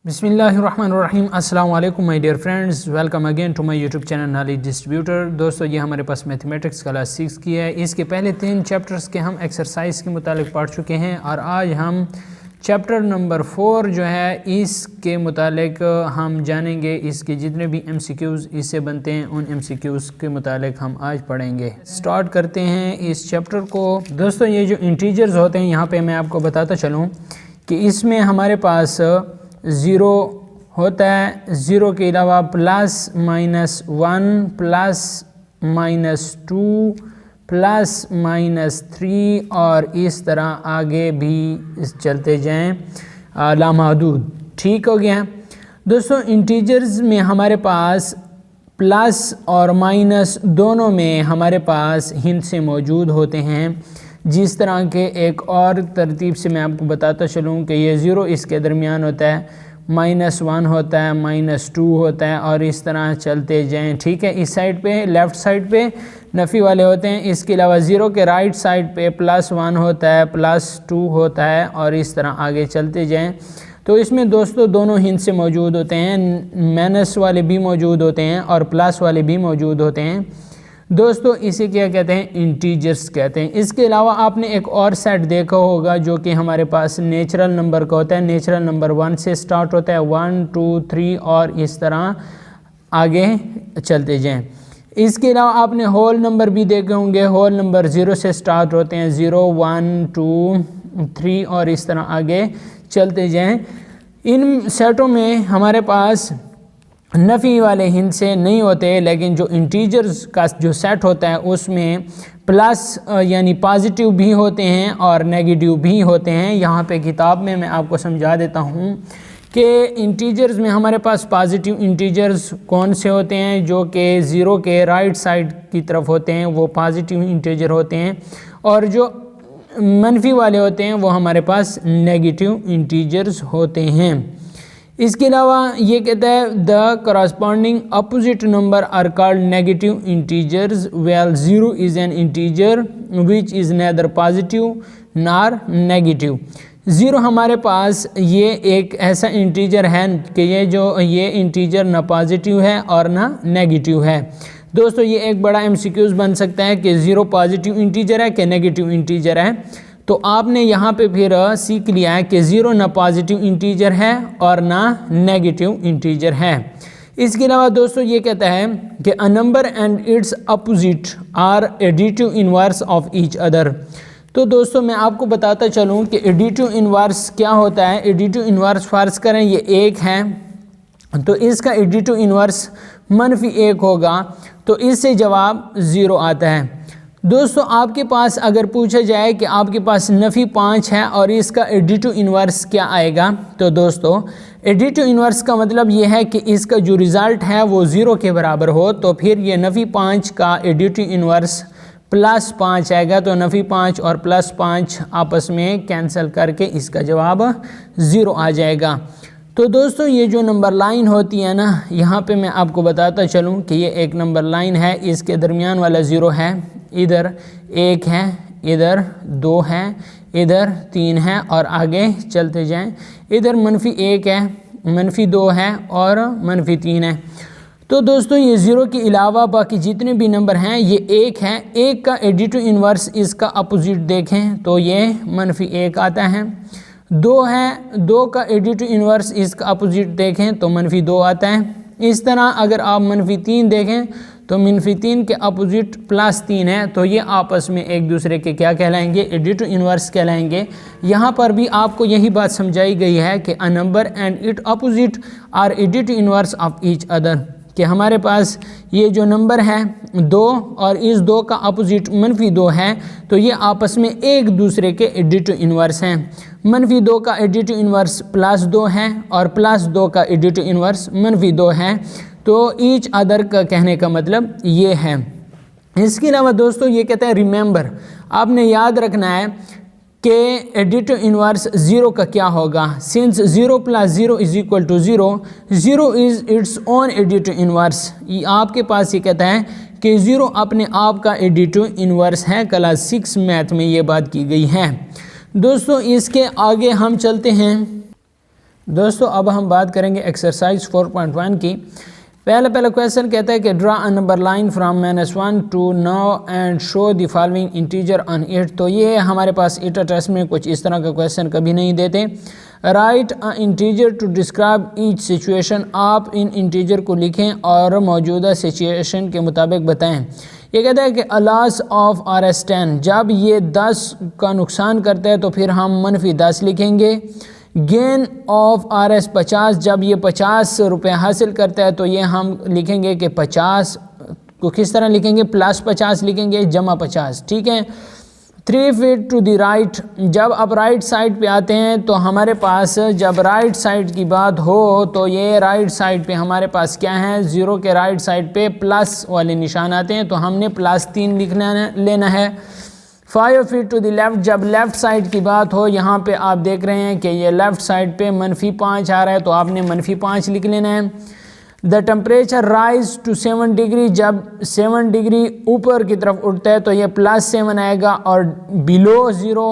बिस्मिल्लाहिर्रहमानिर्रहीम। अस्सलाम वालेकुम my dear friends, welcome again to my YouTube channel knowledge distributor. दोस्तों, ये हमारे पास मैथमेटिक्स क्लास 6 की है। इसके पहले 3 चैप्टर्स के हम एक्सरसाइज के मुतालिक पढ़ चुके हैं और आज हम चैप्टर नंबर 4 जो है इसके मुतालिक हम जानेंगे। इसके जितने भी MCQs इससे बनते हैं उन MCQs के मुतालिक हम आज पढ़ेंगे। स्टार्ट करते हैं इस चैप्टर को। दोस्तों, ये जो इंटीजर्स होते हैं, यहाँ पे मैं आपको बताता चलूँ कि इसमें हमारे पास 0 होता है, 0 के अलावा plus minus 1 plus minus 2 plus minus 3 और इस तरह आगे भी चलते जाएं लामहदूद। ठीक हो गया। दोस्तों, इंटीजर्स में हमारे पास प्लस और माइनस दोनों में हमारे पास हिंट से मौजूद होते हैं। जिस तरह के एक और तरतीब से मैं आपको बताता चलूँ कि ये 0 इसके दरमियान होता है, -1 होता है, -2 होता है और इस तरह चलते जाएं। ठीक है। इस साइड पे लेफ़्ट साइड पे नफ़ी वाले होते हैं। इसके अलावा 0 के राइट साइड पे +1 होता है, +2 होता है और इस तरह आगे चलते जाएं। तो इसमें दोस्तों दोनों हिंट से मौजूद होते हैं, माइनस वाले भी मौजूद होते हैं और प्लस वाले भी मौजूद होते हैं। दोस्तों, इसे क्या कहते हैं? इंटीजर्स कहते हैं। इसके अलावा आपने एक और सेट देखा होगा जो कि हमारे पास नेचुरल नंबर का होता है। नेचुरल नंबर 1 से स्टार्ट होता है, 1 2 3 और इस तरह आगे चलते जाएं। इसके अलावा आपने होल नंबर भी देखे होंगे। होल नंबर 0 से स्टार्ट होते हैं, 0 1 2 3 और इस तरह आगे चलते जाएं। इन सेटों में हमारे पास नफ़ी वाले हिंट से नहीं होते, लेकिन जो इंटीजर्स का जो सेट होता है उसमें प्लस यानी पॉजिटिव भी होते हैं और नेगेटिव भी होते हैं। यहाँ पे किताब में मैं आपको समझा देता हूँ कि इंटीजर्स में हमारे पास पॉजिटिव इंटीजर्स कौन से होते हैं, जो कि 0 के राइट साइड की तरफ होते हैं, वो पॉजिटिव इंटीजर होते हैं। और जो मनफी वाले होते हैं वो हमारे पास नेगेटिव इंटीजर्स होते हैं। इसके अलावा ये कहता है the corresponding opposite number are called negative integers well 0 is an integer which is neither positive nor negative. 0 हमारे पास ये एक ऐसा इंटीजर है कि ये इंटीजर ना पॉजिटिव है और ना नेगेटिव है। दोस्तों, ये एक बड़ा MCQs बन सकता है कि 0 पॉजिटिव इंटीजर है कि नेगेटिव इंटीजर है। तो आपने यहाँ पे फिर सीख लिया है कि 0 ना पॉजिटिव इंटीजर है और ना नेगेटिव इंटीजर है। इसके अलावा दोस्तों ये कहता है कि a number and it's opposite are additive inverse of each other. तो दोस्तों, मैं आपको बताता चलूँ कि एडिटिव इनवर्स क्या होता है। एडिटिव इनवर्स फर्ज करें ये 1 है, तो इसका एडिटिव इनवर्स -1 होगा, तो इससे जवाब 0 आता है। दोस्तों, आपके पास अगर पूछा जाए कि आपके पास नफ़ी 5 है और इसका एडिटिव इनवर्स क्या आएगा, तो दोस्तों एडिटिव इनवर्स का मतलब ये है कि इसका जो रिज़ल्ट है वो 0 के बराबर हो, तो फिर ये नफ़ी 5 का एडिटिव इनवर्स +5 आएगा। तो नफ़ी 5 और +5 आपस में कैंसिल करके इसका जवाब 0 आ जाएगा। तो दोस्तों, ये जो नंबर लाइन होती है ना, यहाँ पे मैं आपको बताता चलूँ कि ये एक नंबर लाइन है। इसके दरमियान वाला 0 है, इधर 1 है, इधर 2 है, इधर 3 है और आगे चलते जाएं। इधर -1 है, -2 है और -3 है। तो दोस्तों, ये 0 के अलावा बाकी जितने भी नंबर हैं ये 1 है। 1 का एडिटिव इनवर्स इसका अपोजिट देखें तो ये -1 आता है। 2 है, 2 का एडिटिव इनवर्स इसका अपोजिट देखें तो -2 आता है। इस तरह अगर आप -3 देखें तो -3 के अपोजिट +3 है, तो ये आपस में एक दूसरे के क्या कहलाएंगे? एडिटिव इनवर्स कहलाएंगे। यहाँ पर भी आपको यही बात समझाई गई है कि a number and it opposite are additive inverse of each other, कि हमारे पास ये जो नंबर है 2 और इस 2 का अपोजिट -2 है, तो ये आपस में एक दूसरे के एडिटिव इनवर्स हैं। -2 का एडिटिव इनवर्स +2 है और +2 का एडिटिव इनवर्स -2 है। तो ईच अदर का कहने का मतलब ये है। इसके अलावा दोस्तों ये कहता है रिमेंबर, आपने याद रखना है कि एडिटिव इनवर्स 0 का क्या होगा। Since 0 + 0 = 0, 0 is its own additive inverse. आपके पास ये कहता है कि 0 अपने आप का एडिटिव इनवर्स है। क्लास 6 मैथ में ये बात की गई है। दोस्तों, इसके आगे हम चलते हैं। दोस्तों अब हम बात करेंगे एक्सरसाइज 4.1 की। पहला क्वेश्चन कहता है कि draw a number line from -1 to 9 and show the following integer on it. तो ये हमारे पास इटा टेस्ट में कुछ इस तरह का क्वेश्चन कभी नहीं देते। Write a integer to describe each situation, आप इन इंटीजर को लिखें और मौजूदा सिचुएशन के मुताबिक बताएं। ये कहता है कि अ लॉस ऑफ RS10, जब ये 10 का नुकसान करता है तो फिर हम -10 लिखेंगे। गेन ऑफ RS 50, जब ये 50 रुपये हासिल करता है तो ये हम लिखेंगे कि 50 को किस तरह लिखेंगे, +50 लिखेंगे जमा 50, ठीक है। 3 फीट टू द राइट, जब आप राइट साइड पे आते हैं तो हमारे पास जब राइट साइड की बात हो तो ये राइट साइड पे हमारे पास क्या है, 0 के राइट साइड पे प्लस वाले निशान आते हैं तो हमने +3 लेना है। 5 फीट टू द लेफ़्ट, जब लेफ़्ट साइड की बात हो, यहाँ पे आप देख रहे हैं कि ये लेफ़्ट साइड पे -5 आ रहा है तो आपने -5 लिख लेना है। The temperature rise to 7 degree, जब 7 डिग्री ऊपर की तरफ उठता है तो ये +7 आएगा और बिलो 0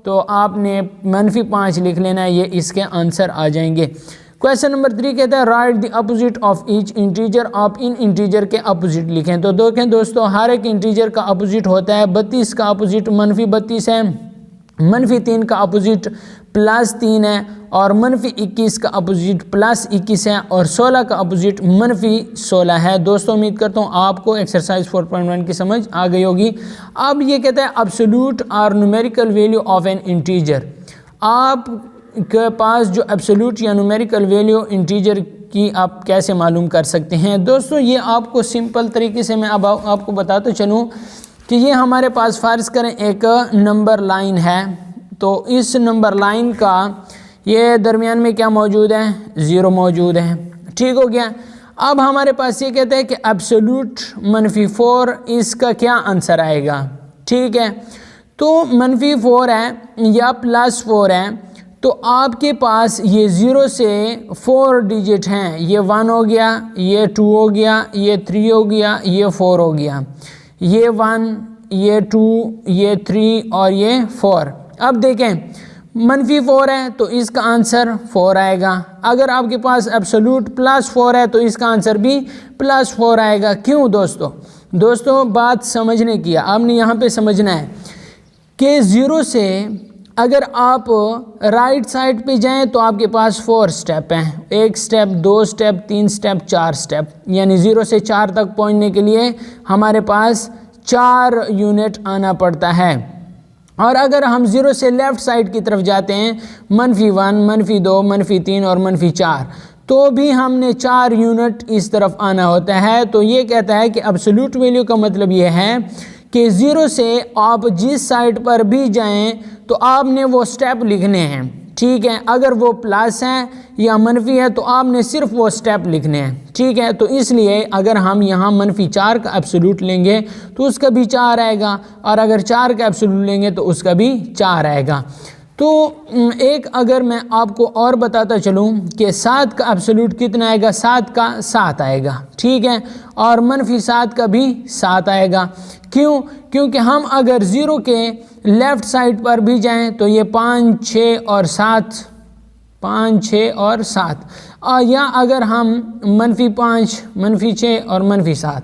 तो आपने -5 लिख लेना है, ये इसके आंसर आ जाएंगे। क्वेश्चन नंबर 3 कहता है right the opposite of each integer, आप इन इंटीजर के अपोजिट लिखें। तो देखें दोस्तों, हर एक इंटीजर का अपोजिट होता है। 32 का अपोजिट -32 है, -3 का अपोजिट +3 है और -21 का अपोजिट +21 है और 16 का अपोजिट -16 है। दोस्तों उम्मीद करता हूँ आपको एक्सरसाइज 4.1 की समझ आ गई होगी। अब ये कहता है एब्सोल्यूट और numerical value of N integer, आप के पास जो एब्सोल्यूट या न्यूमेरिकल वैल्यू इंटीजर की आप कैसे मालूम कर सकते हैं। दोस्तों ये आपको सिंपल तरीके से मैं अब आपको बताता चलूँ कि ये हमारे पास फ़र्ज़ करें एक नंबर लाइन है, तो इस नंबर लाइन का ये दरमियान में क्या मौजूद है, 0 मौजूद है, ठीक हो गया। अब हमारे पास ये कहते हैं कि एब्सोल्यूट -4, इसका क्या आंसर आएगा, ठीक है। तो -4 है या +4 है तो आपके पास ये 0 से 4 डिजिट हैं, ये 1 हो गया, ये 2 हो गया, ये 3 हो गया, ये 4 हो गया, ये 1, ये 2, ये 3 और ये 4। अब देखें -4 है तो इसका आंसर 4 आएगा। अगर आपके पास एब्सोल्यूट +4 है तो इसका आंसर भी +4 आएगा। क्यों दोस्तों बात समझने की, आपने यहाँ पे समझना है कि 0 से अगर आप राइट साइड पे जाएं तो आपके पास 4 स्टेप हैं, 1 स्टेप, 2 स्टेप, 3 स्टेप, 4 स्टेप, यानी 0 से 4 तक पहुंचने के लिए हमारे पास 4 यूनिट आना पड़ता है। और अगर हम 0 से लेफ़्ट साइड की तरफ जाते हैं, -1, -2, -3 और -4, तो भी हमने 4 यूनिट इस तरफ आना होता है। तो ये कहता है कि एब्सोल्यूट वैल्यू का मतलब ये है कि 0 से आप जिस साइड पर भी जाएं तो आपने वो स्टेप लिखने हैं, ठीक है। अगर वो प्लस है या मनफी है तो आपने सिर्फ वो स्टेप लिखने हैं, ठीक है। तो इसलिए अगर हम यहाँ -4 का एब्सोल्यूट लेंगे तो उसका भी 4 आएगा और अगर 4 का एब्सोल्यूट लेंगे तो उसका भी 4 आएगा। तो एक अगर मैं आपको और बताता चलूँ कि 7 का एब्सोल्यूट कितना आएगा, 7 का 7 आएगा, ठीक है। और -7 का भी 7 आएगा। क्यों? क्योंकि हम अगर 0 के लेफ़्ट साइड पर भी जाएं तो ये 5, 6 और 7, 5, 6 और 7, या अगर हम -5, -6 और -7,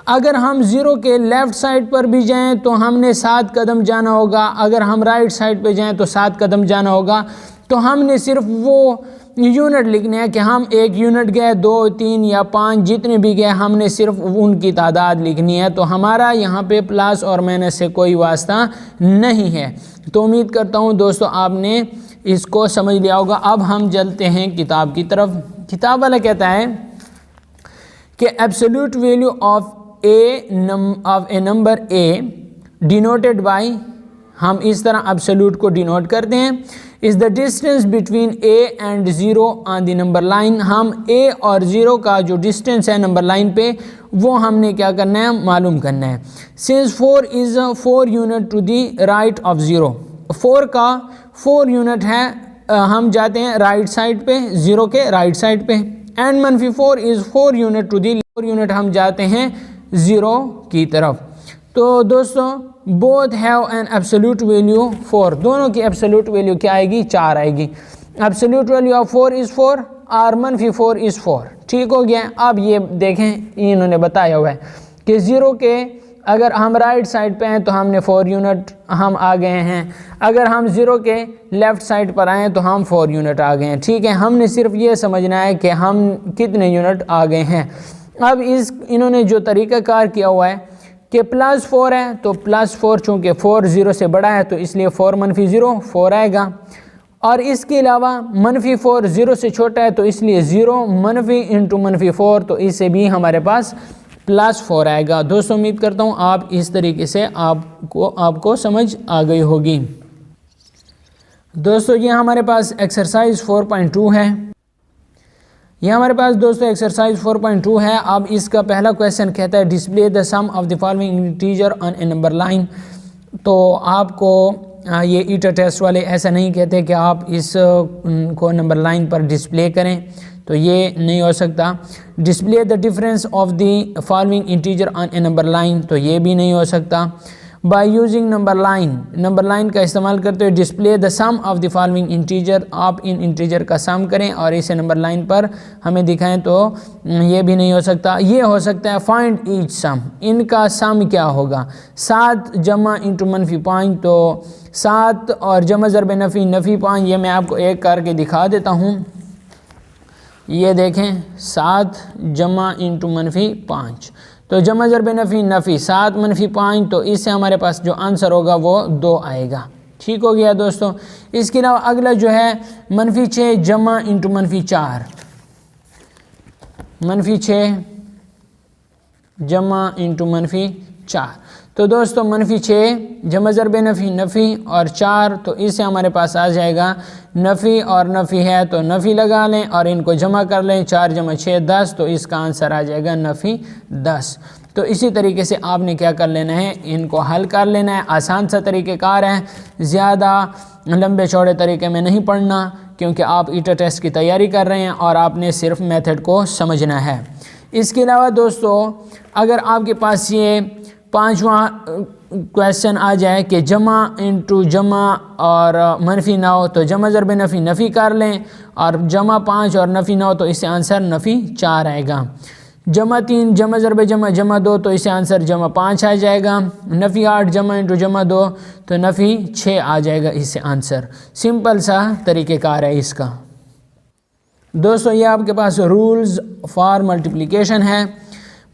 अगर हम 0 के लेफ़्ट साइड पर भी जाएं तो हमने 7 कदम जाना होगा, अगर हम राइट साइड पे जाएं तो 7 कदम जाना होगा। तो हमने सिर्फ वो यूनिट लिखने हैं कि हम 1 यूनिट गए, 2, 3 या 5 जितने भी गए, हमने सिर्फ उनकी तादाद लिखनी है। तो हमारा यहाँ पे प्लस और माइनस से कोई वास्ता नहीं है। तो उम्मीद करता हूँ दोस्तों आपने इसको समझ लिया होगा। अब हम चलते हैं किताब की तरफ। किताब वाला कहता है कि absolute value of A number A denoted by, हम इस तरह एब्सोल्यूट को डिनोट करते हैं, is the distance between A and 0 on the number line. हम ए और 0 का जो डिस्टेंस है नंबर लाइन पे वो हमने क्या करना है, मालूम करना है। Since 4 is 4 unit to the right of 0, 4 का 4 यूनिट है, हम जाते हैं राइट साइड पे, 0 के राइट साइड पे। And -4 is 4 unit to the 4 unit हम जाते हैं 0 की तरफ। तो दोस्तों both have an absolute value 4, दोनों की एब्सोल्यूट वैल्यू क्या आएगी, 4 आएगी। एब्सोल्यूट वैल्यू ऑफ 4 इज़ 4 और मनफी 4 इज़ 4। ठीक हो गया। अब ये देखें इन्होंने बताया हुआ है कि 0 के अगर हम राइट साइड पे हैं तो हमने 4 यूनिट हम आ गए हैं, अगर हम 0 के लेफ़्ट साइड पर आए तो हम 4 यूनिट आ गए हैं। ठीक है, हमने सिर्फ ये समझना है कि हम कितने यूनिट आ गए हैं। अब इन्होंने जो तरीक़ाकार किया हुआ है कि +4 है तो +4, चूँकि 4 0 से बड़ा है तो इसलिए 4 मनफी 0 4 आएगा, और इसके अलावा -4 0 से छोटा है तो इसलिए 0 मनफी इंटू -4, तो इससे भी हमारे पास +4 आएगा। दोस्तों उम्मीद करता हूँ आप इस तरीके से आपको समझ आ गई होगी। दोस्तों ये हमारे पास एक्सरसाइज 4.2 है। ये हमारे पास दोस्तों एक्सरसाइज 4.2 है। अब इसका पहला क्वेश्चन कहता है display the sum of the following integer on a number line. तो आपको ये ईटर टेस्ट वाले ऐसा नहीं कहते कि आप इस को नंबर लाइन पर डिस्प्ले करें, तो ये नहीं हो सकता। Display the difference of the following integer on a number line, तो ये भी नहीं हो सकता। बाय यूजिंग नंबर लाइन का इस्तेमाल करते हुए display the sum of the following integer, आप इन इंटीजर का सम करें और इसे नंबर लाइन पर हमें दिखाएं, तो ये भी नहीं हो सकता। ये हो सकता है फाइंड ईच सम, इनका सम क्या होगा। 7 जमा इंटू -5, तो 7 और जमा ज़रब नफ़ी 5, ये मैं आपको एक करके दिखा देता हूँ। ये देखें 7 जमा इंटू -5, तो जमा ज़रब नफ़ी 7 -5, तो इससे हमारे पास जो आंसर होगा वो 2 आएगा। ठीक हो गया दोस्तों। इसके अलावा अगला जो है -6 जमा इंटू -4, -6 जमा इंटू -4, तो दोस्तों -6 जमा ज़रब नफ़ी और 4, तो इससे हमारे पास आ जाएगा नफ़ी और नफ़ी है तो नफ़ी लगा लें और इनको जमा कर लें, 4 जमा 6 10, तो इसका आंसर आ जाएगा नफ़ी 10। तो इसी तरीके से आपने क्या कर लेना है, इनको हल कर लेना है। आसान सा तरीक़ेकार है, ज़्यादा लंबे चौड़े तरीके में नहीं पढ़ना, क्योंकि आप ईटर टेस्ट की तैयारी कर रहे हैं और आपने सिर्फ मेथड को समझना है। इसके अलावा दोस्तों अगर आपके पास ये 5वां क्वेश्चन आ जाए कि जमा इंटू जमा और -9, तो जमा ज़रब नफ़ी कर लें और जमा 5 और नफ़ी 9, तो इससे आंसर नफ़ी 4 आएगा। जमा 3 जमा ज़रब जमा 2, तो इससे आंसर जमा 5 आ जाएगा। नफ़ी 8 जमा इंटू जमा 2, तो नफ़ी 6 आ जाएगा इससे आंसर। सिंपल सा तरीक़ेकार है इसका। दोस्तों ये आपके पास रूल्स फॉर मल्टीप्लिकेशन है।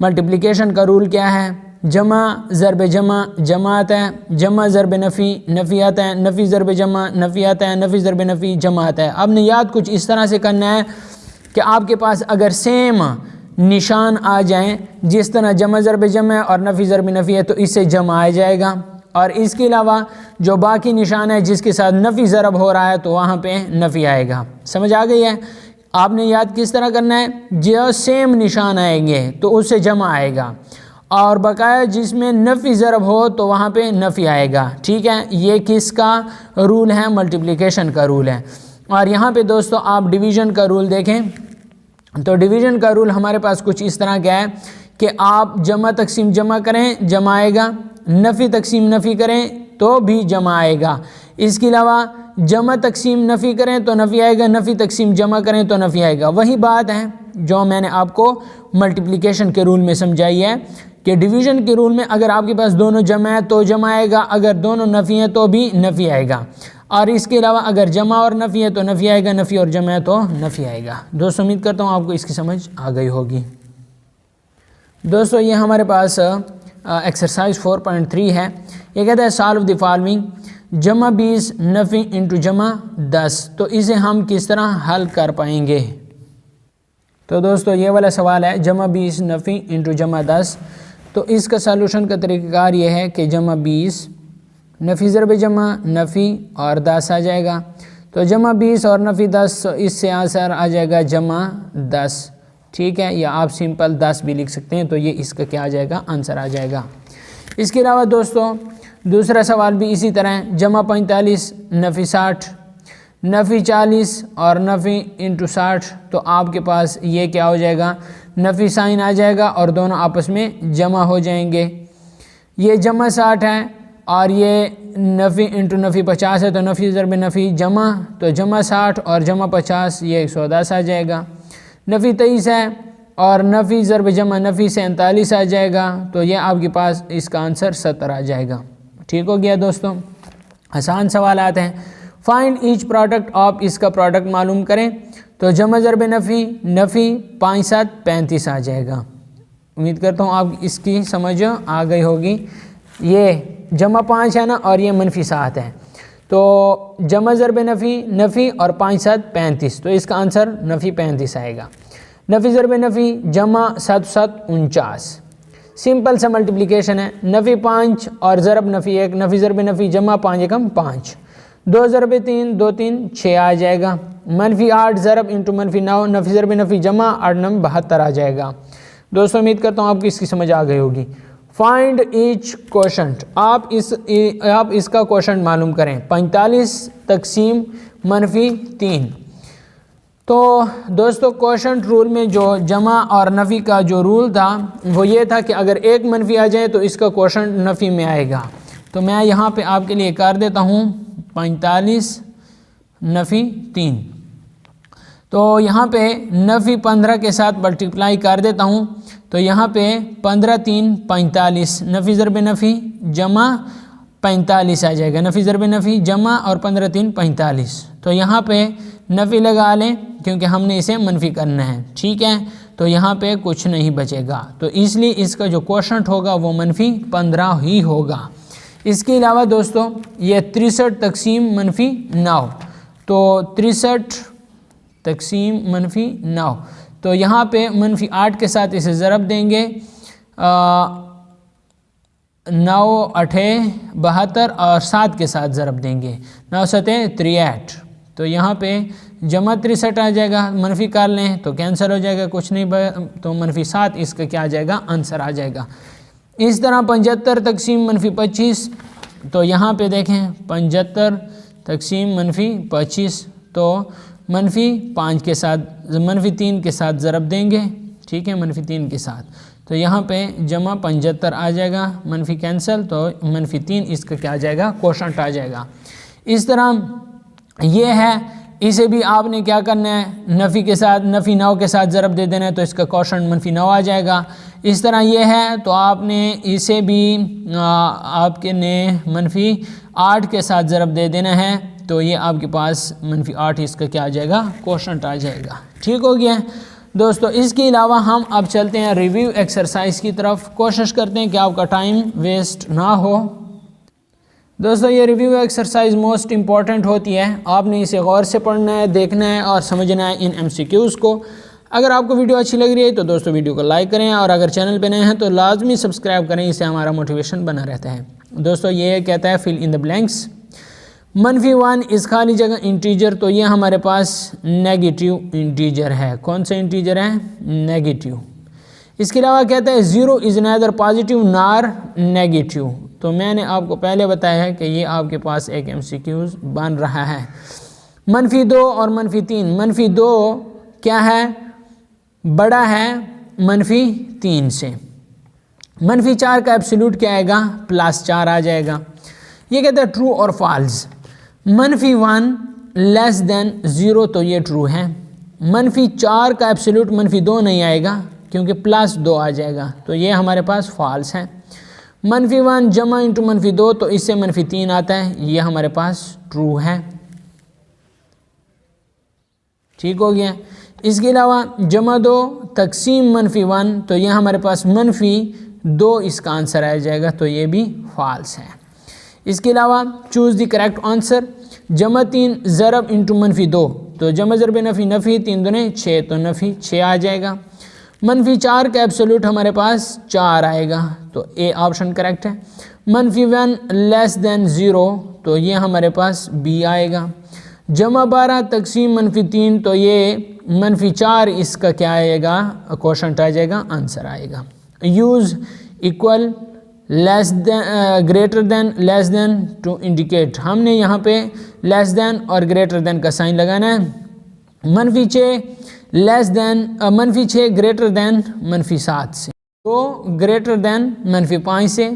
मल्टीप्लिकेशन का रूल क्या है, जमा ज़रब जमा आता है, जमा ज़रब नफ़ी आता है, नफ़ी ज़रब जमा नफ़ी आता है, नफ़ी ज़रब नफ़ी जमा आता है। आपने याद कुछ इस तरह से करना है कि आपके पास अगर सेम निशान आ जाएं, जिस तरह जमा ज़रब जमा और नफ़ी ज़रब नफ़ी है तो इससे जमा आ जाएगा, और इसके अलावा जो बाकी निशान है जिसके साथ नफ़ी ज़रब हो रहा है तो वहाँ पे नफ़ी आएगा। समझ आ गई है। आपने याद किस तरह करना है, जो सेम निशान आएंगे तो उससे जमा आएगा, और बकाया जिसमें नफ़ी ज़रब हो तो वहाँ पे नफ़ी आएगा। ठीक है, ये किसका रूल है, मल्टीप्लिकेशन का रूल है। और यहाँ पे दोस्तों आप डिवीज़न का रूल देखें, तो डिवीज़न का रूल हमारे पास कुछ इस तरह का है कि आप जमा तकसीम जमा करें जमा आएगा, नफ़ी तकसीम नफ़ी करें तो भी जमा आएगा। इसके अलावा जमा तकसीम नफ़ी करें तो नफ़ी आएगा, नफ़ी तकसीम जमा करें तो नफ़ी आएगा। वही बात है जो मैंने आपको मल्टीप्लिकेशन के रूल में समझाई है कि डिवीज़न के रूल में अगर आपके पास दोनों जमा है तो जमा आएगा, अगर दोनों नफ़ी हैं तो भी नफ़ी आएगा, और इसके अलावा अगर जमा और नफ़ी है तो नफ़ी आएगा, नफ़ी और जमा है तो नफ़ी आएगा। दोस्तों उम्मीद करता हूँ आपको इसकी समझ आ गई होगी। दोस्तों ये हमारे पास एक्सरसाइज 4.3 है। ये कहता है सॉल्व द फॉलोइंग, जमा 20 नफ़ी इंटू जमा 10, तो इसे हम किस तरह हल कर पाएंगे। तो दोस्तों ये वाला सवाल है जमा 20 नफ़ी इंटू जमा 10, तो इसका सॉल्यूशन का तरीक़ाकार ये है कि जमा 20 नफ़ी ज़रब जमा नफ़ी और 10 आ जाएगा, तो जमा 20 और नफ़ी 10, तो इससे आंसर आ जाएगा जमा 10। ठीक है, या आप सिंपल 10 भी लिख सकते हैं, तो ये इसका क्या आ जाएगा, आंसर आ जाएगा। इसके अलावा दोस्तों दूसरा सवाल भी इसी तरह है, जमा 45 नफ़ी 60 नफ़ी 40 और नफ़ी इंटू 60, तो आपके पास ये क्या हो जाएगा, नफ़ी साइन आ जाएगा और दोनों आपस में जमा हो जाएंगे। ये जमा 60 है और ये नफ़ी इंटू नफ़ी 50 है, तो नफ़ी ज़रब नफ़ी जमा, तो जमा 60 और जमा 50 ये 110 आ जाएगा। नफ़ी 23 है और नफ़ी ज़रब जमा नफ़ी से 39 आ जाएगा, तो ये आपके पास इसका आंसर 70 आ जाएगा। ठीक हो गया दोस्तों, आसान सवाल आते हैं। फाइंड ईच प्रोडक्ट ऑफ, इसका प्रोडक्ट मालूम करें, तो जमा ज़रब नफ़ी नफ़ी 5 7 35 आ जाएगा। उम्मीद करता हूँ आप इसकी समझ आ गई होगी। ये जमा 5 है ना और ये मनफी 7 है, तो जमा ज़रब नफ़ी नफ़ी और 5 7 35, तो इसका आंसर नफ़ी 35 आएगा। नफ़ी ज़रब नफ़ी जमा 7 7 49, सिंपल सा मल्टीप्लिकेशन है। नफ़ी 5 और ज़रब नफ़ी 1, नफ़ी ज़रब नफ़ी जमा 5 एकम 5, 2 ज़रब 3 2 3 6 आ जाएगा। मनफी 8 ज़रब इंटू मनफी 9, नफ़ी ज़रब नफ़ी जमा 8 9 72 आ जाएगा। दोस्तों उम्मीद करता हूँ आपको इसकी समझ आ गई होगी। फाइंड ईच क्वोशंट, आप इसका क्वोशंट मालूम करें। 45 तकसीम मनफी 3, तो दोस्तों क्वोशंट रूल में जो जमा और नफ़ी का जो रूल था वो ये था कि अगर एक मनफी आ जाए तो इसका क्वोशंट नफ़ी में आएगा। तो मैं यहाँ पे आपके लिए कर देता हूँ 45 नफ़ी 3, तो यहाँ पे नफ़ी 15 के साथ मल्टीप्लाई कर देता हूँ, तो यहाँ पे 15 3 45, नफ़ी ज़रब नफ़ी जमा 45 आ जाएगा। नफ़ी ज़रब नफ़ी जमा और 15 3 45, तो यहाँ पे नफ़ी लगा लें क्योंकि हमने इसे मनफी करना है। ठीक है, तो यहाँ पे कुछ नहीं बचेगा, तो इसलिए इसका जो क्वोशंट होगा वो मनफी 15 ही होगा। इसके अलावा दोस्तों ये 63 तकसीम मनफी 9, तो 63 तकसीम मनफी 9, तो यहाँ पे मनफी 8 के साथ इसे ज़रब देंगे, 9 8 72 और 7 के साथ ज़रब देंगे, 9 7 63, तो यहाँ पे जमा 63 आ जाएगा। मनफी कर लें तो कैंसिल हो जाएगा, कुछ नहीं, तो मनफी 7 इसका क्या आ जाएगा, आंसर आ जाएगा। इस तरह 75 तकसीम मनफी 25, तो यहाँ पे देखें 75 तकसीम मनफी 25, तो मनफी 5 के साथ मनफी 3 के साथ ज़रब देंगे। ठीक है, मनफी 3 के साथ, तो यहाँ पे जमा 75 आ जाएगा, मनफी कैंसिल, तो मनफी 3 इसका क्या आ जाएगा, क्वोशंट आ जाएगा। इस तरह ये है, इसे भी आपने क्या करना है, नफ़ी के साथ नफ़ी 9 के साथ ज़रब दे देना है, तो इसका क्वोशंट मनफी 9 आ जाएगा। इस तरह ये है, तो आपने इसे भी आपके ने मनफी 8 के साथ ज़रब दे देना है, तो ये आपके पास मनफी 8 इसका क्या आ जाएगा, क्वोशंट आ जाएगा। ठीक हो गया दोस्तों। इसके अलावा हम अब चलते हैं रिव्यू एक्सरसाइज की तरफ, कोशिश करते हैं कि आपका टाइम वेस्ट ना हो। दोस्तों ये रिव्यू एक्सरसाइज मोस्ट इम्पॉर्टेंट होती है, आपने इसे गौर से पढ़ना है, देखना है और समझना है इन MCQs को। अगर आपको वीडियो अच्छी लग रही है तो दोस्तों वीडियो को लाइक करें, और अगर चैनल पे नए हैं तो लाजमी सब्सक्राइब करें, इससे हमारा मोटिवेशन बना रहता है। दोस्तों ये कहता है फिल इन द ब्लैंक्स। मनफी 1 इस खाली जगह इंटीजर, तो ये हमारे पास नेगेटिव इंटीजर है। कौन सा इंटीजर है, नेगेटिव। इसके अलावा कहता है 0 is neither positive nor negative, तो मैंने आपको पहले बताया है कि ये आपके पास एक MCQ बन रहा है। मनफी 2 और मनफी 3, मनफी 2 क्या है, बड़ा है मनफी 3 से। मनफी 4 का एब्सोल्यूट क्या आएगा, +4 आ जाएगा। ये कहता है ट्रू और फॉल्स। मनफी 1 लेस देन 0, तो ये ट्रू है। मनफी 4 का एब्सोल्यूट मनफी 2 नहीं आएगा क्योंकि +2 आ जाएगा, तो ये हमारे पास फॉल्स है। मनफी 1 जमा इंटू मनफी 2, तो इससे मनफी 3 आता है, ये हमारे पास ट्रू है। ठीक हो गया। इसके अलावा जमा 2 तकसीम मनफी 1, तो ये हमारे पास मनफी 2 इसका आंसर आ जाएगा, तो ये भी फॉल्स है। इसके अलावा चूज़ द करेक्ट आंसर। जमा 3 ज़रब इंटू मनफी 2, तो जमा ज़रब नफ़ी नफ़ी 3 दूने 6, तो नफ़ी 6 आ जाएगा। मनफी 4 का एब्सोल्यूट हमारे पास 4 आएगा, तो ए ऑप्शन करेक्ट है। मनफी 1 लेस देन 0, तो ये हमारे पास बी आएगा। जमा 12 तकसीम मनफी 3, तो ये मनफी 4 इसका क्या आएगा, क्वोशंट आ जाएगा, आंसर आएगा। Use equal less than greater than less than to indicate, हमने यहाँ पे लेस देन और ग्रेटर देन का साइन लगाना है। मनफी 6 लेस देन मनफी 6 ग्रेटर देन मनफी 7 से, तो ग्रेटर देन मनफी 5 से।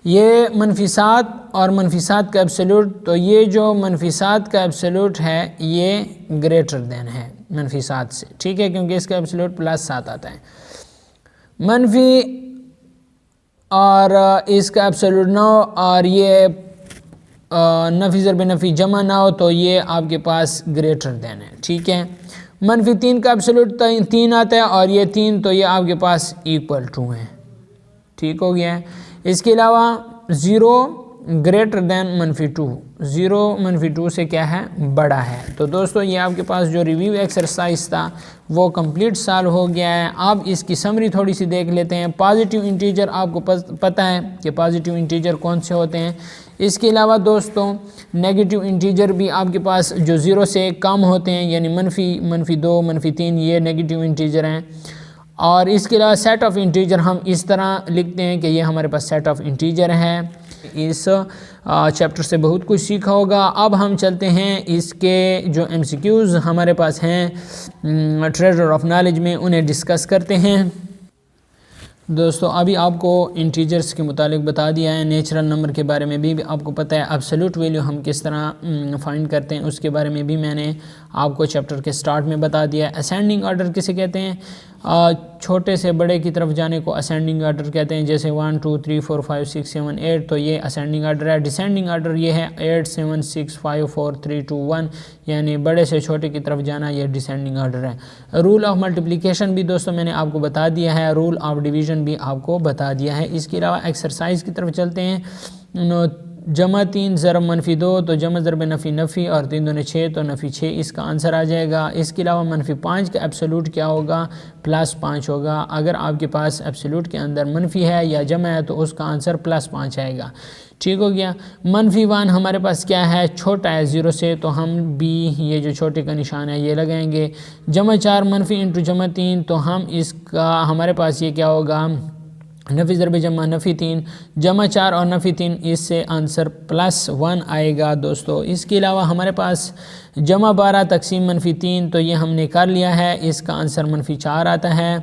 یہ -7 اور -7 کا ایبسولوٹ، تو یہ جو -7 کا ایبسولوٹ ہے یہ گریٹر دین ہے -7 سے، ٹھیک ہے، کیونکہ اس کا ایبسولوٹ +7 آتا ہے۔ منفی اور اس کا ایبسولوٹ 9 اور یہ نفی ضرب نفی جمع نہ ہو تو یہ آپ کے پاس گریٹر دین ہے، ٹھیک ہے۔ -3 کا ایبسولوٹ 3 آتا ہے اور یہ 3 تو یہ آپ کے پاس ایکول ٹو ہے، ٹھیک ہو گیا ہے۔ اس کے علاوہ 0 گریٹر دین -2، 0 -2 سے کیا ہے بڑا ہے۔ تو دوستو یہ آپ کے پاس جو ریویو ایکسرسائز تھا وہ کمپلیٹ سالو ہو گیا ہے۔ اب اس کی سمری تھوڑی سی دیکھ لیتے ہیں۔ پازیٹیو انٹیجر آپ کو پتہ ہے کہ پازیٹیو انٹیجر کون سے ہوتے ہیں۔ اس کے علاوہ دوستو نیگیٹیو انٹیجر بھی آپ کے پاس جو 0 سے کم ہوتے ہیں، یعنی -2 -3 یہ نیگیٹیو انٹیجر ہیں۔ اور اس کے علاوہ سیٹ آف انٹیجر ہم اس طرح لکھتے ہیں کہ یہ ہمارے پاس سیٹ آف انٹیجر ہے۔ اس چیپٹر سے بہت کچھ سیکھا ہوگا۔ اب ہم چلتے ہیں اس کے جو MCQs ہمارے پاس ہیں ٹریجر آف نالج میں، انہیں ڈسکس کرتے ہیں۔ دوستو ابھی آپ کو انٹیجرز کے متعلق بتا دیا ہے، نیچرل نمبر کے بارے میں بھی آپ کو پتہ ہے، ایبسولوٹ ویلیو ہم کس طرح فائنڈ کرتے ہیں اس کے بارے میں بھی میں نے آپ کو چیپٹر کے سٹارٹ میں بتا دیا ہے۔ اسینڈنگ آرڈر کسے کہتے ہیں؟ چھوٹے سے بڑے کی طرف جانے کو اسینڈنگ آرڈر کہتے ہیں، جیسے 1 2 3 4 5 6 7 8 تو یہ اسینڈنگ آرڈر ہے۔ ڈسینڈنگ آرڈر یہ ہے 8 7 6 5 4 3 2 1، یعنی بڑے سے چھوٹے کی طرف جانا، یہ ڈسینڈنگ آرڈر ہے۔ رول آف ملٹیپلیکیشن بھی دوستوں میں نے آپ کو بتا دیا ہے، رول آف ڈویژن بھی آپ کو بتا دیا ہے۔ اس کے علاوہ ایکسرسائز کی طرف چلتے ہیں۔ جمع 3 ضرب -2 تو جمع ضرب نفی نفی، اور 3 دونے 6 تو نفی 6 اس کا آنسر آ جائے گا۔ اس کے علاوہ -5 کا ایبسولوٹ کیا ہوگا؟ +5 ہوگا۔ اگر آپ کے پاس ایبسولوٹ کے اندر منفی ہے یا جمع ہے تو اس کا آنسر +5 آئے گا، ٹھیک ہو گیا۔ -1 ہمارے پاس کیا ہے؟ چھوٹا ہے 0 سے، تو ہم بھی یہ جو چھوٹے کا نشان ہے یہ لگائیں گے۔ جمع 4 منفی انٹو جمع 3 تو ہم اس کا ہمارے پاس یہ کیا ہوگا؟ نفی ضرب جمع نفی 3، جمع 4 اور نفی 3، اس سے آنسر +1 آئے گا دوستو۔ اس کے علاوہ ہمارے پاس جمع 12 تقسیم -3 تو یہ ہم نے کر لیا ہے، اس کا آنسر -4 آتا ہے۔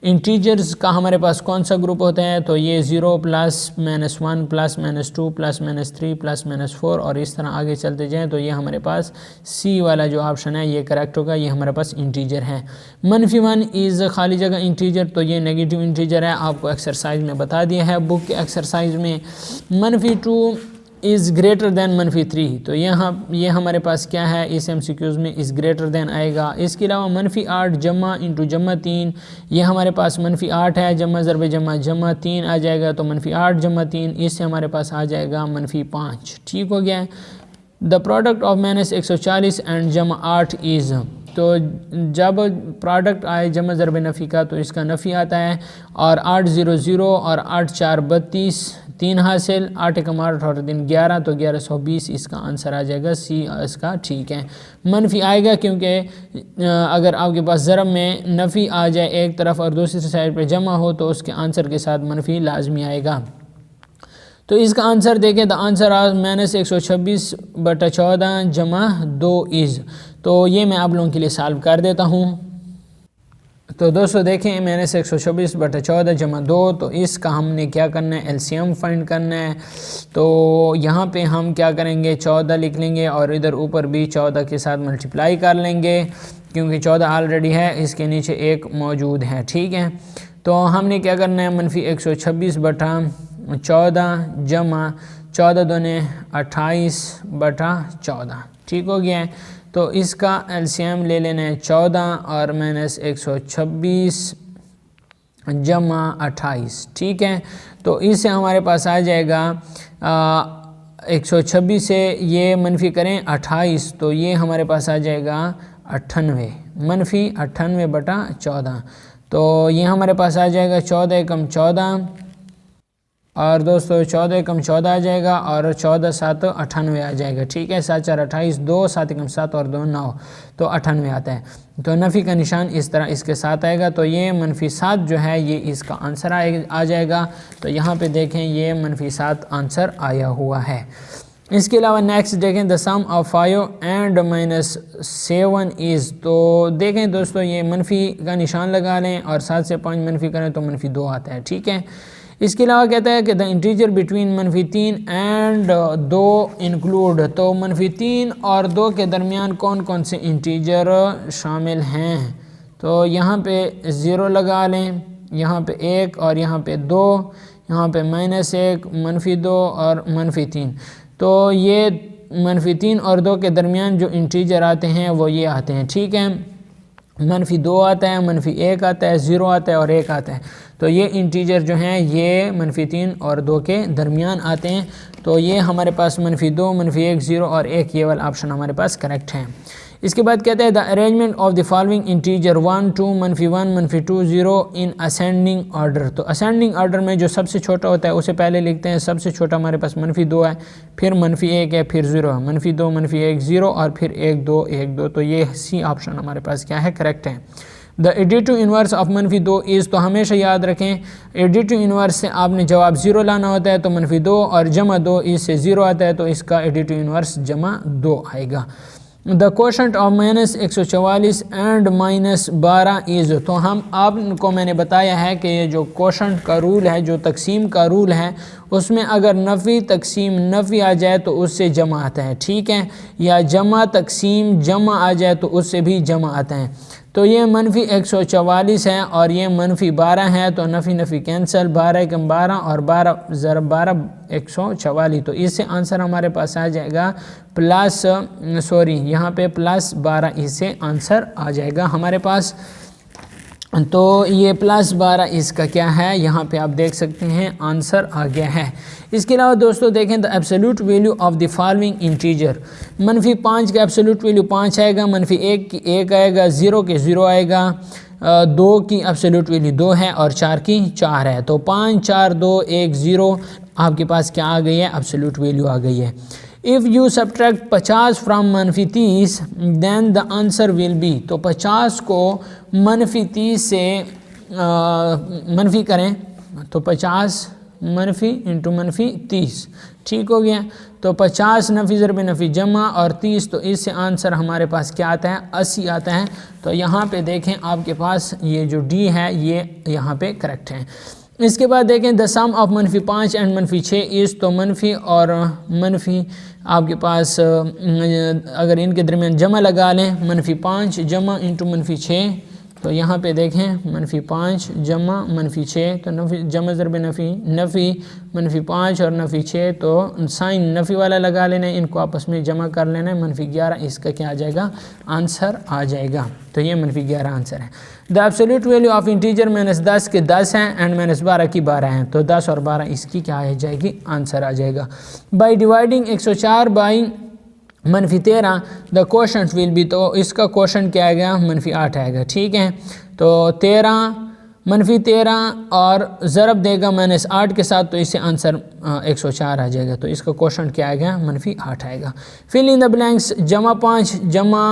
انٹیجرز کا ہمارے پاس کون سا گروپ ہوتا ہے؟ تو یہ 0 +-1 +-2 +-3 +-4 اور اس طرح آگے چلتے جائیں تو یہ ہمارے پاس سی والا جو آپشن ہے یہ کریکٹ ہوگا، یہ ہمارے پاس انٹیجر ہے۔ -1 از خالی جگہ انٹیجر، تو یہ نیگیٹیو انٹیجر ہے، آپ کو ایکسرسائز میں بتا دیا ہے بک کے ایکسرسائز میں۔ -2 از گریٹر دین -3 تو یہ ہمارے پاس کیا ہے؟ اس MCQs میں از گریٹر دین آئے گا۔ اس کے علاوہ -8 جمع انٹو جمع 3، یہ ہمارے پاس -8 ہے، جمع ضرب جمع 3 آ جائے گا، تو -8 جمع 3، اس سے ہمارے پاس آ جائے گا -5، ٹھیک ہو گیا ہے۔ دا پروڈکٹ آف -140 اینڈ جمع 8 از، تو جب پروڈکٹ آئے جمع ضرب نفی کا تو اس کا نفی آتا ہے، اور 8 0 0 اور 8 4 32، 3 حاصل، 8 × 8 اور 3 11 تو 1120 اس کا آنسر آ جائے گا، سی اس کا ٹھیک ہے۔ منفی آئے گا کیونکہ اگر آپ کے پاس ضرب میں نفی آ جائے ایک طرف اور دوسری سائڈ پہ جمع ہو تو اس کے آنسر کے ساتھ منفی لازمی آئے گا۔ تو اس کا آنسر دیکھیں، دا آنسر آف -126/14 جمع 2 از، تو یہ میں آپ لوگوں کے لیے سالو کر دیتا ہوں۔ تو دوستو دیکھیں -126/14 جمع 2، تو اس کا ہم نے کیا کرنا ہے؟ LCM فائنڈ کرنا ہے۔ تو یہاں پہ ہم کیا کریں گے؟ 14 لکھ لیں گے اور ادھر اوپر بھی 14 کے ساتھ ملٹیپلائی کر لیں گے، کیونکہ 14 آلریڈی ہے، اس کے نیچے 1 موجود ہے، ٹھیک ہے۔ تو ہم نے کیا کرنا ہے؟ -126/14 جمع 14 دونے 28/14، ٹھیک ہو گیا ہے۔ تو اس کا LCM لے لینا ہے 14 اور -126 جمع 28، ٹھیک ہے۔ تو اس سے ہمارے پاس آ جائے گا 126 سے یہ منفی کریں 28 تو یہ ہمارے پاس آ جائے گا 98، -98/14، تو یہ ہمارے پاس آ جائے گا 14 × 14، اور دوستو 14 × 14 آ جائے گا، اور 14 7 98 آ جائے گا، ٹھیک ہے۔ 7 4 28، 2 7 × 7 اور 2 9 تو 98 آتا ہے۔ تو نفی کا نشان اس طرح اس کے ساتھ آئے گا، تو یہ -7 جو ہے یہ اس کا آنسر آ جائے گا۔ تو یہاں پہ دیکھیں یہ -7 آنسر آیا ہوا ہے۔ اس کے علاوہ نیکسٹ دیکھیں، دا سم آف 5 اینڈ -7 از، تو دیکھیں دوستو یہ منفی کا نشان لگا لیں اور 7 سے 5 منفی کریں تو -2 آتا ہے، ٹھیک ہے۔ اس کے علاوہ کہتا ہے کہ the integer between -3 and 2 include, تو -3 اور 2 کے درمیان کون کون سے انٹیجر شامل ہیں؟ تو یہاں پہ 0 لگا لیں، یہاں پہ 1 اور یہاں پہ 2، یہاں پہ -1 -2 اور -3۔ تو یہ -3 اور 2 کے درمیان جو انٹیجر آتے ہیں وہ یہ آتے ہیں، ٹھیک ہے۔ -2 آتا ہے، -1 آتا ہے، 0 آتا ہے اور 1 آتا ہے۔ تو یہ انٹیجر جو ہیں یہ -3 اور 2 کے درمیان آتے ہیں۔ تو یہ ہمارے پاس -2 -1 0 اور 1 یہ والا آپشن ہمارے پاس کریکٹ ہے۔ اس کے بعد کہتا ہے the arrangement of the following integer 1 2 -1 -2 0 in ascending order. تو اسینڈنگ آرڈر میں جو سب سے چھوٹا ہوتا ہے اسے پہلے لکھتے ہیں۔ سب سے چھوٹا ہمارے پاس -2 ہے، پھر -1 ہے، پھر 0 ہے، -2 -1 0 اور پھر 1 2 1 2۔ تو یہ سی آپشن ہمارے پاس کیا ہے؟ کریکٹ ہے۔ دا ایڈیٹو انورس آف -2 از، تو ہمیشہ یاد رکھیں ایڈیٹو انورس سے آپ نے جواب 0 لانا ہوتا ہے، تو -2 اور +2 اس سے 0 آتا ہے، تو اس کا ایڈیٹو انورس +2 آئے گا۔ دا کوشنٹ آف -144 اینڈ -12 از، تو آپ کو میں نے بتایا ہے کہ یہ جو کوشنٹ کا رول ہے، جو تقسیم کا رول ہے، اس میں اگر نفی تقسیم نفی آ جائے تو اس سے جمع آتا ہے، ٹھیک ہے، یا جمع تقسیم جمع آ جائے تو اس سے بھی جمع آتا ہے۔ تو یہ -144 ہے اور یہ -12 ہے، تو نفی نفی کینسل، 12 × 12 اور 12 ضرب 12 144۔ تو اس سے آنسر ہمارے پاس آ جائے گا یہاں پہ +12، اس سے آنسر آ جائے گا ہمارے پاس۔ تو یہ +12 اس کا کیا ہے؟ یہاں پہ آپ دیکھ سکتے ہیں آنسر آ گیا ہے۔ اس کے علاوہ دوستو دیکھیں the absolute value of the following integer, -5 کا ایبسولوٹ ویلیو 5 آئے گا، -1 کی 1 آئے گا، 0 کے 0 آئے گا، 2 کی ایبسولوٹ ویلیو 2 ہے اور 4 کی 4 ہے۔ تو 5 4 2 1 0 آپ کے پاس کیا آ گئی ہے؟ ایبسولوٹ ویلیو آ گئی ہے۔ If you subtract 50 from -30 then the answer will be، تو 50 کو -30 سے منفی کریں تو 50 منفی انٹو -30، ٹھیک ہو گیا۔ تو 50 نفی ضرب نفی جمع اور 30، تو اس سے آنسر ہمارے پاس کیا آتا ہے؟ 80 آتا ہے۔ تو یہاں پہ دیکھیں آپ کے پاس یہ جو ڈی ہے یہ یہاں پہ کریکٹ ہے۔ اس کے بعد دیکھیں دا سم آف -5 اینڈ -6 از، تو منفی اور منفی آپ کے پاس اگر ان کے درمیان جمع لگا لیں، -5 جمع انٹو -6، تو یہاں پہ دیکھیں -5 جمع -6، تو نفی جمع ضرب نفی نفی -5 اور -6، تو سائن نفی والا لگا لینا ہے، ان کو آپس میں جمع کر لینا ہے، -11 اس کا کیا آ جائے گا؟ آنسر آ جائے گا۔ تو یہ -11 آنسر ہے۔ دا ایبسولوٹ ویلیو آف انٹیجر -10 کے 10 ہیں اینڈ -12 کی 12 ہیں، تو 10 اور 12 اس کی کیا آ جائے گی؟ آنسر آ جائے گا۔ By dividing 104 by -13 the quotient will be, تو اس کا کوشنٹ کیا آئے گا؟ -8 آئے گا، ٹھیک ہے۔ تو 13 -13 اور ضرب دے گا -8 کے ساتھ، تو اس سے آنسر 104 آ جائے گا۔ تو اس کا کوشنٹ کیا آئے گا؟ -8 آئے گا۔ فل ان دا بلینکس -5 جمع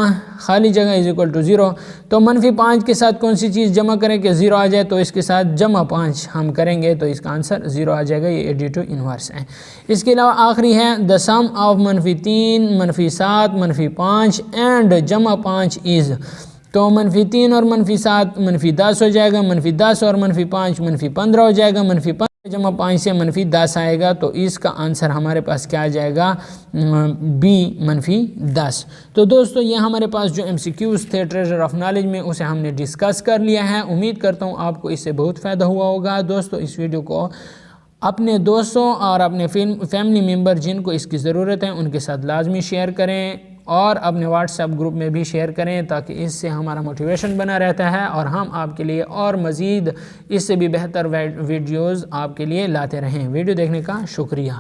خالی جگہ = 0، تو -5 کے ساتھ کون سی چیز جمع کریں کہ 0 آ جائے؟ تو اس کے ساتھ -5 ہم کریں گے تو اس کا آنسر 0 آ جائے گا۔ یہ ایڈیٹو انورس ہے۔ اس کے علاوہ آخری ہے دا سم آف -3 -7 -5 اینڈ -5 از، تو -3 اور -7 -10 ہو جائے گا، -10 اور -5 -15 ہو جائے گا، -15 جمع 5 سے -10 آئے گا، تو اس کا آنسر ہمارے پاس کیا آ جائے گا؟ بی -10۔ تو دوستو یہ ہمارے پاس جو MCQs تھے ٹریجر آف نالج میں، اسے ہم نے ڈسکس کر لیا ہے۔ امید کرتا ہوں آپ کو اس سے بہت فائدہ ہوا ہوگا۔ دوستو اس ویڈیو کو اپنے دوستوں اور اپنے فیملی ممبر جن کو اس کی ضرورت ہے ان کے ساتھ لازمی شیئر کریں، اور اپنے واٹس ایپ گروپ میں بھی شیئر کریں، تاکہ اس سے ہمارا موٹیویشن بنا رہتا ہے اور ہم آپ کے لیے اور مزید اس سے بھی بہتر ویڈیوز آپ کے لیے لاتے رہیں۔ ویڈیو دیکھنے کا شکریہ۔